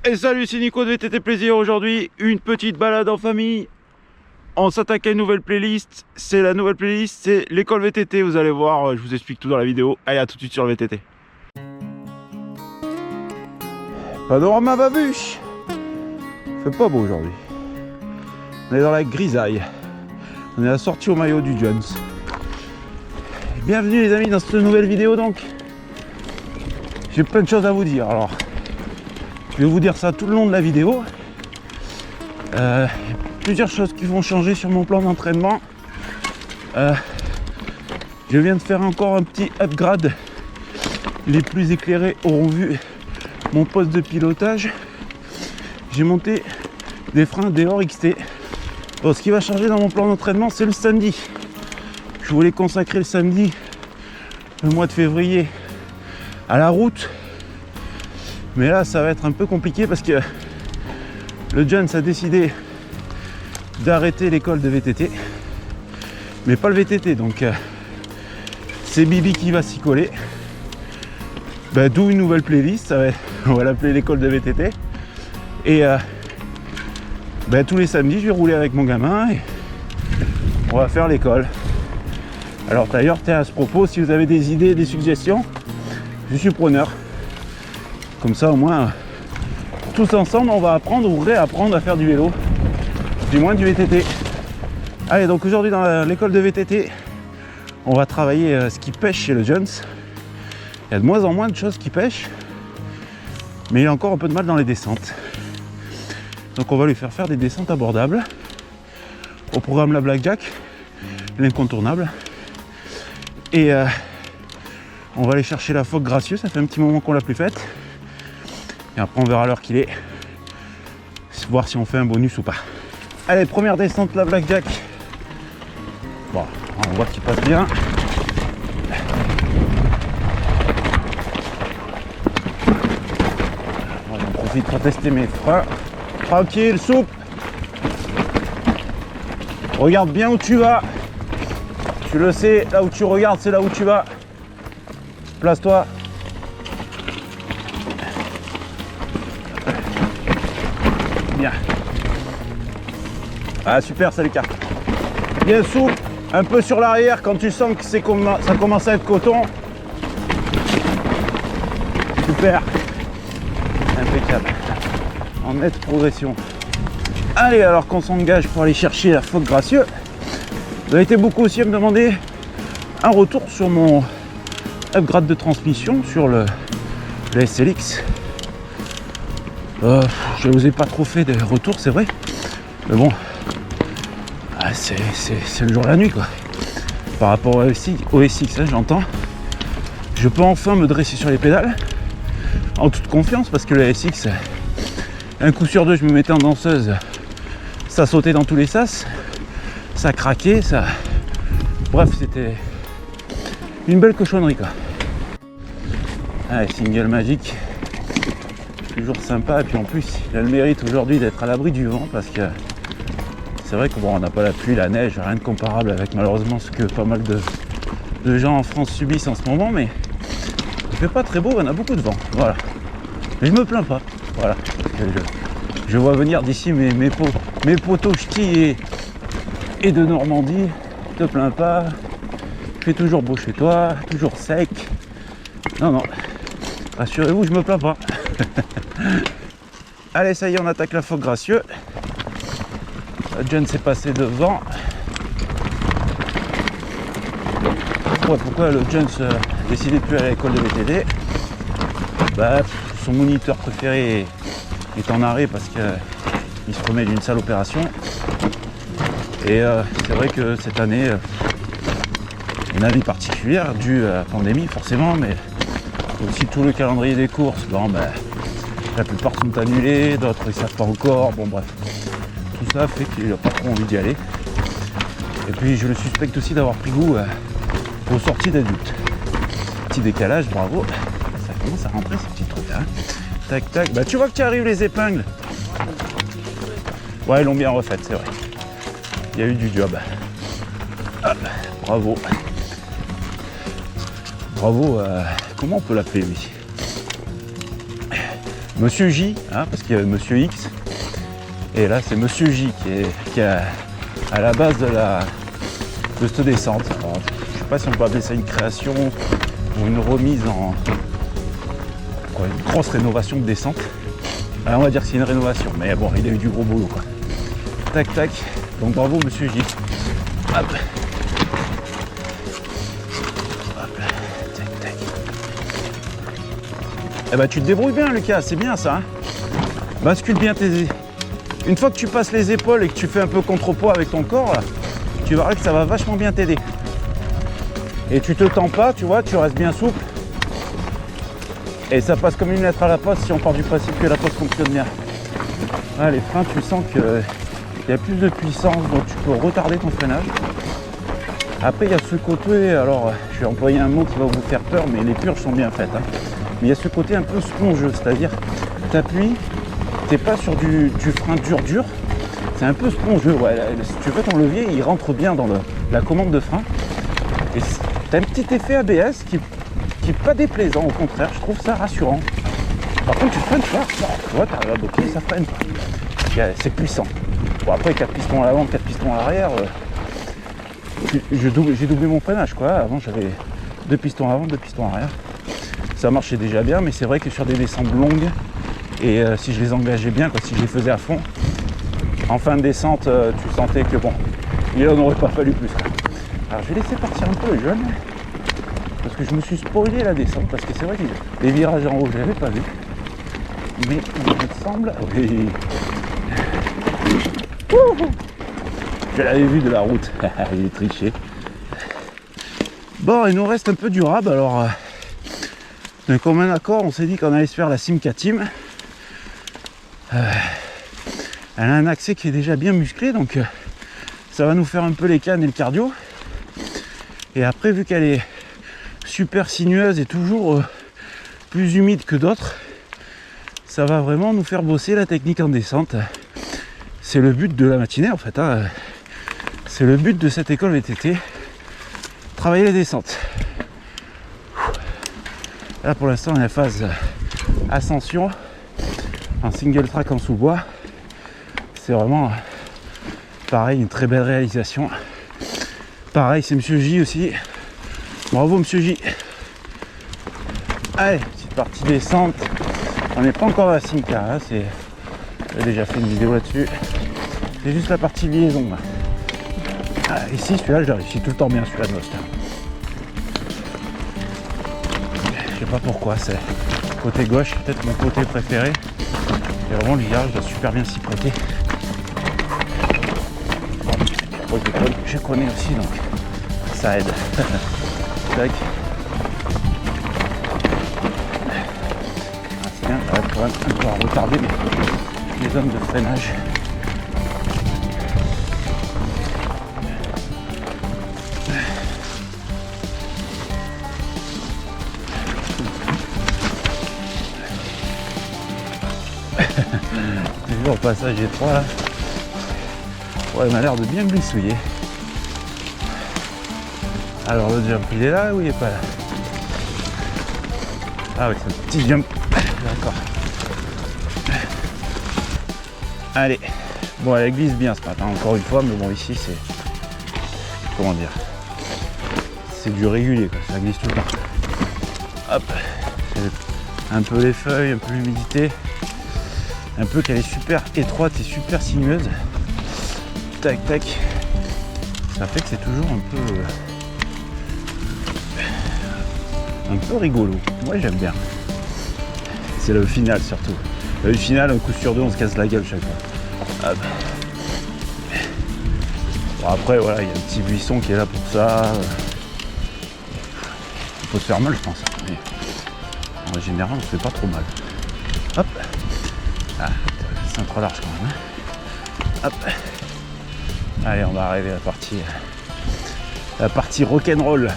Et salut, c'est Nico de VTT Plaisir. Aujourd'hui, une petite balade en famille. On s'attaque à une nouvelle playlist. C'est la nouvelle playlist, c'est l'école VTT. Vous allez voir, je vous explique tout dans la vidéo. Allez, à tout de suite sur le VTT. Panorama babuche. Fait pas beau aujourd'hui. On est dans la grisaille. On est à la sortie au maillot du Jones. Bienvenue les amis dans cette nouvelle vidéo donc. J'ai plein de choses à vous dire. Alors, je vais vous dire ça tout le long de la vidéo. Plusieurs choses qui vont changer sur mon plan d'entraînement. Je viens de faire encore un petit upgrade. Les plus éclairés auront vu mon poste de pilotage. J'ai monté des freins Deore XT. Bon, ce qui va changer dans mon plan d'entraînement, c'est le samedi. Je voulais consacrer le samedi, le mois de février, à la route. Mais là, ça va être un peu compliqué parce que le Jones a décidé d'arrêter l'école de VTT. Mais pas le VTT, donc c'est Bibi qui va s'y coller. D'où une nouvelle playlist, on va l'appeler l'école de VTT. Et tous les samedis, je vais rouler avec mon gamin et on va faire l'école. Alors d'ailleurs, à ce propos, si vous avez des idées, des suggestions, je suis preneur. Comme ça, au moins, tous ensemble, on va apprendre ou réapprendre à faire du vélo. Du moins du VTT. Allez, donc aujourd'hui, dans l'école de VTT, on va travailler ce qui pêche chez le Jones. Il y a de moins en moins de choses qui pêchent, mais il a encore un peu de mal dans les descentes. Donc on va lui faire des descentes abordables. Au programme la Blackjack, l'incontournable. Et on va aller chercher la phoque gracieux, ça fait un petit moment qu'on l'a plus faite. Et après on verra l'heure qu'il est, voir si on fait un bonus ou pas. Allez, première descente la Blackjack. Bon, on voit qu'il passe bien. J'en profite pour tester mes freins. Tranquille, souple. Regarde bien où tu vas. Tu le sais, là où tu regardes, c'est là où tu vas. Place-toi. Bien. Ah super, ça l'écarte. Bien souple, un peu sur l'arrière quand tu sens que ça commence à être coton. Super. Impeccable. En nette progression. Allez, alors qu'on s'engage pour aller chercher la phoque gracieux. Vous avez été beaucoup aussi à me demander un retour sur mon upgrade de transmission sur le SLX. Je ne vous ai pas trop fait de retour, c'est vrai. Mais bon, c'est le jour et la nuit quoi. Par rapport au SX, hein, j'entends. Je peux enfin me dresser sur les pédales en toute confiance parce que le SX, un coup sur deux, je me mettais en danseuse, ça sautait dans tous les sas, ça craquait, ça. Bref, c'était une belle cochonnerie quoi. Allez, single magique, toujours sympa, et puis en plus il a le mérite aujourd'hui d'être à l'abri du vent parce que c'est vrai que bon, on n'a pas la pluie, la neige, rien de comparable avec malheureusement ce que pas mal de gens en France subissent en ce moment, mais il fait pas très beau, on a beaucoup de vent, voilà. Mais je me plains pas, voilà. Je vois venir d'ici mes potos ch'tis et de Normandie, te plains pas, il fait toujours beau chez toi, toujours sec. Non, rassurez-vous, je me plains pas. Allez, ça y est, on attaque la phoque gracieux. John s'est passé devant. Pourquoi le Jones a décidé de plus aller à l'école de VTT? Son moniteur préféré est en arrêt parce qu'il se remet d'une sale opération. Et c'est vrai que cette année, une année particulière due à la pandémie forcément, mais aussi tout le calendrier des courses. La plupart sont annulés, d'autres ils ne savent pas encore. Bon bref, tout ça fait qu'il n'a pas trop envie d'y aller. Et puis je le suspecte aussi d'avoir pris goût aux sorties d'adultes. Petit décalage, bravo. Ça commence à rentrer ces petits trucs là. Tac tac. Tu vois que tu arrives les épingles. Ouais, ils l'ont bien refaite, c'est vrai. Il y a eu du job. Hop, bravo. Bravo, comment on peut l'appeler lui? Monsieur J, hein, parce qu'il y a Monsieur X. Et là, c'est Monsieur J qui est à la base de cette descente. Alors, je sais pas si on peut appeler ça une création ou une remise une grosse rénovation de descente. Alors, on va dire que c'est une rénovation, mais bon, il a eu du gros boulot, quoi. Tac, tac. Donc bravo, Monsieur J. Hop. Hop. Tac, tac. Eh ben, tu te débrouilles bien, Lucas, c'est bien ça. Hein, bascule bien tes... Une fois que tu passes les épaules et que tu fais un peu contrepoids avec ton corps, là, tu verras que ça va vachement bien t'aider. Et tu te tends pas, tu vois, tu restes bien souple. Et ça passe comme une lettre à la poste si on part du principe que la poste fonctionne bien. Ah, les freins, tu sens qu'il y a plus de puissance, donc tu peux retarder ton freinage. Après, il y a ce côté, alors je vais employer un mot qui va vous faire peur, mais les purges sont bien faites. Hein. Mais il y a ce côté un peu spongeux, c'est-à-dire tu appuies, t'es pas sur du frein dur, c'est un peu spongieux. Ouais, si tu veux, ton levier, il rentre bien dans la commande de frein. Et t'as un petit effet ABS qui est pas déplaisant, au contraire, je trouve ça rassurant. Par contre, tu freines fort, tu vois, t'arrives à bloquer, ça freine pas. C'est puissant. Bon, après, 4 pistons à l'avant, 4 pistons à l'arrière, j'ai doublé mon freinage, quoi. Avant, j'avais 2 pistons avant, 2 pistons arrière. Ça marchait déjà bien, mais c'est vrai que sur des descentes longues, et si je les engageais bien, quoi, si je les faisais à fond, en fin de descente, tu sentais que bon, il en aurait pas fallu plus, quoi. Alors je vais laisser partir un peu les jeunes, parce que je me suis spoilé la descente, parce que c'est vrai que les virages en haut, je l'avais pas vu. Mais il me semble... Oui. Je l'avais vu de la route, il est triché. Bon, il nous reste un peu durable, alors... d'un commun accord, on s'est dit qu'on allait se faire la Simca Team. Elle a un accès qui est déjà bien musclé, donc ça va nous faire un peu les cannes et le cardio. Et après, vu qu'elle est super sinueuse et toujours plus humide que d'autres, ça va vraiment nous faire bosser la technique en descente. C'est le but de la matinée en fait. Hein. C'est le but de cette école VTT. Travailler les descentes. Là pour l'instant on est en phase ascension en single track en sous-bois. C'est vraiment pareil, une très belle réalisation. Pareil, c'est Monsieur J aussi. Bravo Monsieur J. Allez, petite partie descente. On n'est pas encore à la Simca, hein, j'ai déjà fait une vidéo là-dessus. C'est juste la partie liaison. Là. Ah, ici, celui-là, je réussis tout le temps bien, celui-là de Most. Je sais pas pourquoi, c'est côté gauche, peut-être mon côté préféré. Et vraiment, le virage doit super bien s'y prêter. Je connais aussi, donc ça aide. Tac. C'est bien, ça va quand même un peu à retarder les zones de freinage. Toujours au passage étroit là. Ouais, il m'a l'air de bien glissouiller. Alors le jump il est là ou il est pas là? Ah oui, c'est un petit jump. D'accord. Allez. Bon, elle glisse bien ce matin encore une fois, mais bon ici c'est... Comment dire? C'est du régulier quoi, ça glisse tout le temps. Hop. Un peu les feuilles, un peu l'humidité. Un peu qu'elle est super étroite et super sinueuse. Tac tac. Ça fait que c'est toujours un peu rigolo. Moi j'aime bien. C'est le final surtout. Le final, un coup sur deux, on se casse la gueule chaque fois. Hop. Bon, après voilà, il y a un petit buisson qui est là pour ça. Il faut se faire mal je pense. Mais en général on se fait pas trop mal. Hop. Ah, c'est un trop large quand même. Hein. Hop. Allez, on va arriver à la partie rock'n'roll.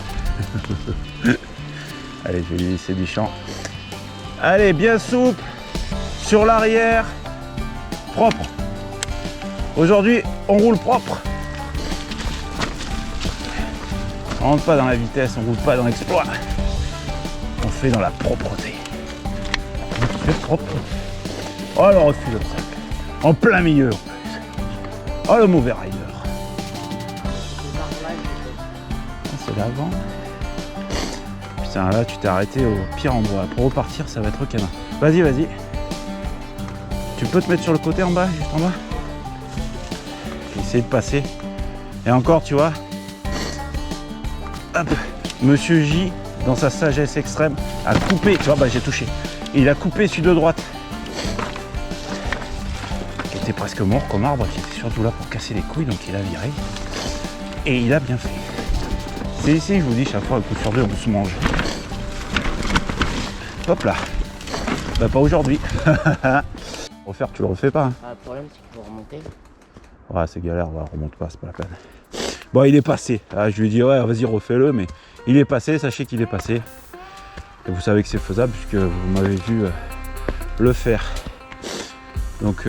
Allez, je vais lui laisser du champ. Allez, bien souple. Sur l'arrière. Propre. Aujourd'hui, on roule propre. On rentre pas dans la vitesse, on roule pas dans l'exploit. On fait dans la propreté. On fait propre. Oh, le refus d'obstacle. En plein milieu en plus. Oh, le mauvais rider. C'est l'avant. Putain, là tu t'es arrêté au pire endroit. Pour repartir, ça va être canin. Vas-y, vas-y. Tu peux te mettre sur le côté en bas, juste en bas. Essayer de passer. Et encore, tu vois. Hop. Monsieur J, dans sa sagesse extrême, a coupé. Tu vois, bah j'ai touché. Il a coupé celui de droite. Qui était presque mort comme arbre, qui était surtout là pour casser les couilles, donc il a viré. Et il a bien fait. C'est ici, je vous dis, chaque fois, un coup sur deux, on se mange. Hop là. Bah pas aujourd'hui. Refaire, tu le refais pas. Hein. Ah, le problème, c'est qu'il faut remonter. Ouais, c'est galère, on remonte pas, c'est pas la peine. Bon, il est passé. Ah, je lui ai dit, ouais, vas-y, refais-le, mais il est passé, sachez qu'il est passé. Et vous savez que c'est faisable, puisque vous m'avez vu le faire. Donc,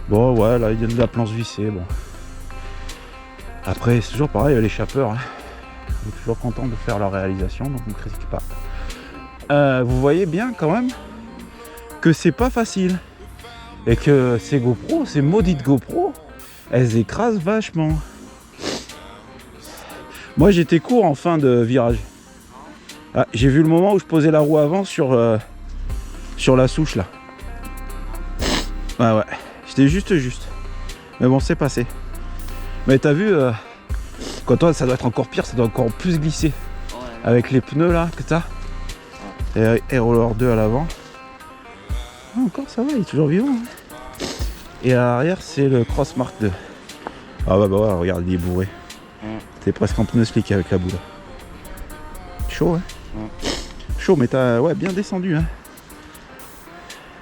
bon, ouais, là, il y a de la planche vissée, bon. Après, c'est toujours pareil, l'échappeur. Hein. On est toujours content de faire leur réalisation, donc on ne critique pas. Vous voyez bien, quand même, que c'est pas facile. Et que ces GoPro, ces maudites GoPro, elles écrasent vachement. Moi j'étais court en fin de virage. Ah, j'ai vu le moment où je posais la roue avant sur la souche là. Ouais, j'étais juste. Mais bon, c'est passé. Mais t'as vu, quand toi ça doit être encore pire, ça doit encore plus glisser. Ouais. Avec les pneus là que t'as. Et Roller 2 à l'avant. Ah, encore ça va, il est toujours vivant. Hein. Et à l'arrière, c'est le Cross Mark 2. Ah bah ouais, regarde, il est bourré. T'es presque en pneu slick avec la boule. Chaud, hein. Chaud, mais t'as bien descendu. Hein.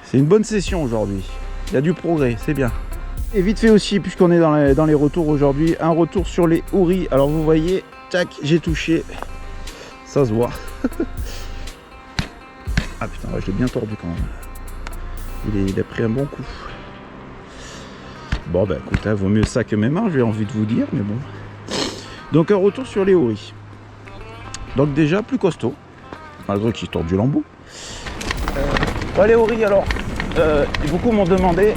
C'est une bonne session aujourd'hui. Il y a du progrès, c'est bien. Et vite fait aussi, puisqu'on est dans les retours aujourd'hui, un retour sur les houris. Alors vous voyez, tac, j'ai touché. Ça se voit. Ah putain, ouais, je l'ai bien tordu quand même. Il a pris un bon coup. Bon bah écoute, là, vaut mieux ça que mes mains, j'ai envie de vous dire, mais bon. Donc un retour sur les houris. Donc déjà plus costaud, malgré qu'il tord du lambeau. Les houris alors, beaucoup m'ont demandé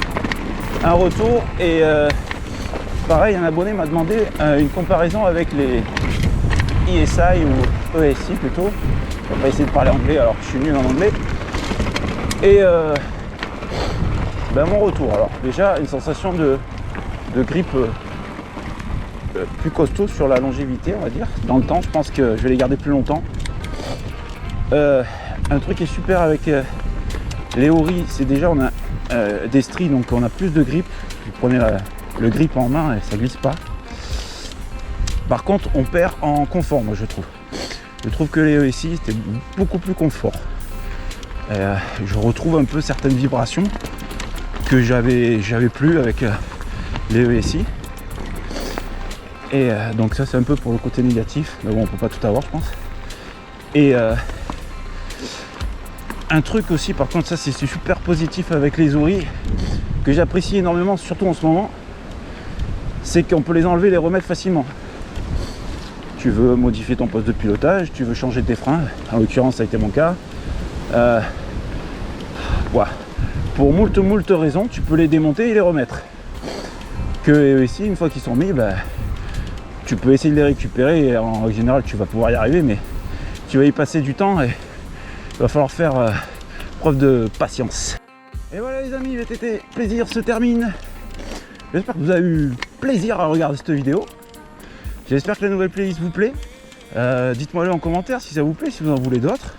un retour et pareil, un abonné m'a demandé une comparaison avec les ESI ou ESI plutôt. Je vais pas essayer de parler anglais alors que je suis nul en anglais. Et mon retour, alors déjà une sensation de grippe plus costaud sur la longévité, on va dire. Dans le temps, je pense que je vais les garder plus longtemps. Un truc qui est super avec les houris, c'est déjà on a des stries, donc on a plus de grip. Vous prenez le grip en main et ça glisse pas. Par contre, on perd en confort, moi je trouve. Je trouve que les ESI c'était beaucoup plus confort. Je retrouve un peu certaines vibrations que j'avais plus avec les ESI. Et donc ça c'est un peu pour le côté négatif, mais bon on peut pas tout avoir je pense. Et un truc aussi par contre, ça c'est super positif avec les houris que j'apprécie énormément, surtout en ce moment, c'est qu'on peut les enlever et les remettre facilement. Tu veux modifier ton poste de pilotage, tu veux changer tes freins, en l'occurrence ça a été mon cas. Pour moult raisons, tu peux les démonter et les remettre. Que ici, une fois qu'ils sont mis, tu peux essayer de les récupérer et en général tu vas pouvoir y arriver, mais tu vas y passer du temps et il va falloir faire preuve de patience. Et voilà les amis, VTT plaisir se termine. J'espère que vous avez eu plaisir à regarder cette vidéo. J'espère que la nouvelle playlist vous plaît. Dites-moi le en commentaire si ça vous plaît, si vous en voulez d'autres.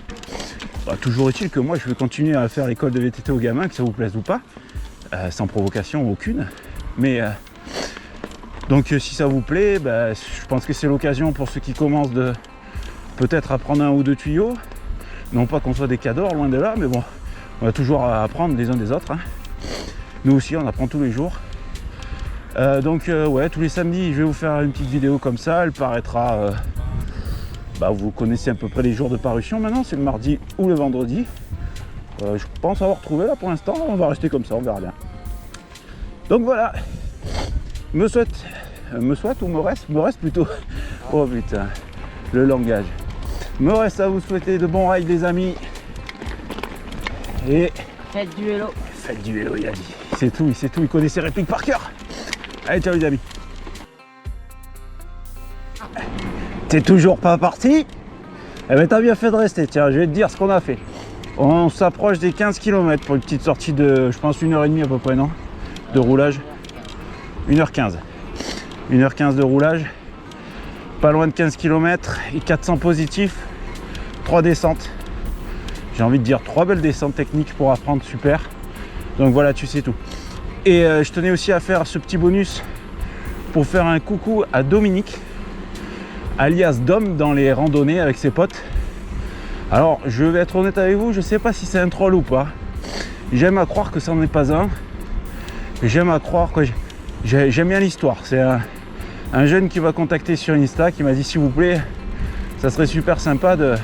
Toujours est-il que moi je vais continuer à faire l'école de VTT aux gamins, que ça vous plaise ou pas, sans provocation aucune. Mais donc si ça vous plaît, je pense que c'est l'occasion pour ceux qui commencent de peut-être apprendre un ou deux tuyaux. Non pas qu'on soit des cadors, loin de là, mais bon, on a toujours à apprendre les uns des autres. Hein. Nous aussi on apprend tous les jours. Tous les samedis je vais vous faire une petite vidéo comme ça, elle paraîtra... vous connaissez à peu près les jours de parution maintenant, c'est le mardi ou le vendredi. Je pense avoir trouvé là pour l'instant, on va rester comme ça, on verra bien. Donc voilà, me reste plutôt, oh putain, le langage. Me reste à vous souhaiter de bons rides les amis. Et Faites du vélo. Faites du vélo, il a dit. C'est tout, il connaît ses répliques par cœur. Allez, ciao les amis. T'es toujours pas parti? Eh ben t'as bien fait de rester, tiens, je vais te dire ce qu'on a fait. On s'approche des 15 km pour une petite sortie de, je pense, 1h30 à peu près, non? De roulage. 1h15. 1h15 de roulage. Pas loin de 15 km et 400 positifs. 3 descentes. J'ai envie de dire 3 belles descentes techniques pour apprendre, super. Donc voilà, tu sais tout. Et je tenais aussi à faire ce petit bonus pour faire un coucou à Dominique, alias Dom, dans les randonnées avec ses potes. Alors, je vais être honnête avec vous, je sais pas si c'est un troll ou pas. J'aime à croire que ça n'en est pas un. J'aime à croire que j'aime bien l'histoire. C'est un jeune qui va contacter sur Insta qui m'a dit, s'il vous plaît, ça serait super sympa de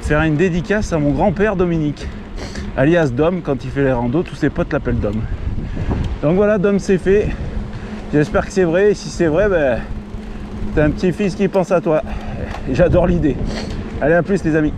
faire une dédicace à mon grand-père Dominique, alias Dom. Quand il fait les randos, tous ses potes l'appellent Dom. Donc voilà, Dom, c'est fait. J'espère que c'est vrai. Et si c'est vrai, ben, t'as un petit-fils qui pense à toi. J'adore l'idée. Allez, à plus les amis.